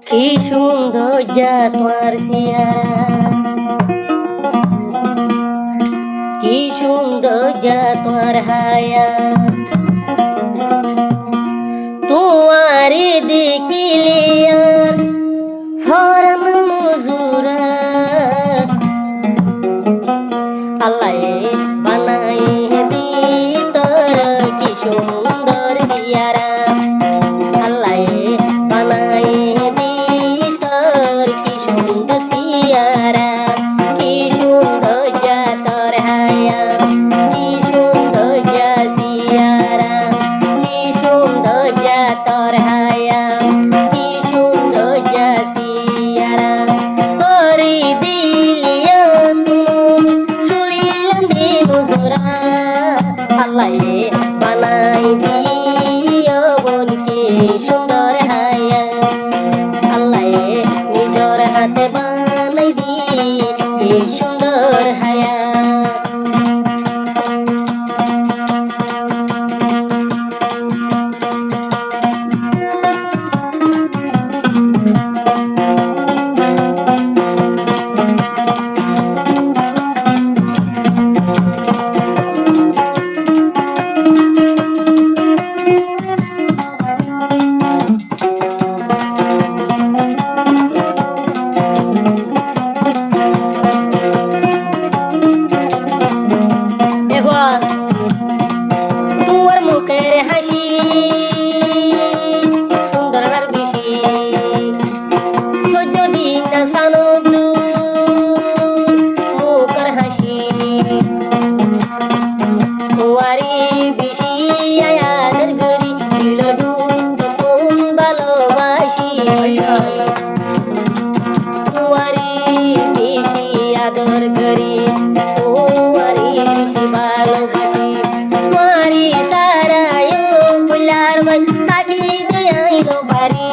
কি সুন্দর যা তোমার চেহারা, কি সুন্দর যা তোমার হায়া, তোমার দেখিলে আর ফরম মজুরা আল্লাহ বানাই দি তোর কি সুন্দর চেহারা, আল্লাহ বানাই দি তোর কি সুন্দর চেহারা, কি সুন্দর যা তোর হায়া, কি সুন্দর যা চেহারা, কি সুন্দর যা তোর হায়া, কি সুন্দর যা চেহারা, তোরি দিলিয়া তুমি শুইলাম দিন জোড়া আল্লাহ বানাই দিও বোন কি সুন্দর হায়া, আল্লাহ নিজর হাতে বানাই দি কি সুন্দর হায়া। তোমার মুখের হাসি সুন্দর আর বেশি সহ্য দিন না সানব মুখের হাসি, তোমারই বেশি আয়াদের গরি দিল তুমি ভালোবাসি, তোমারই বেশি আদর করি, তোমারই বেশি ভালোবাসি, তোমারই সারায় ফুলার মন তাকি দিয়াইলো পারি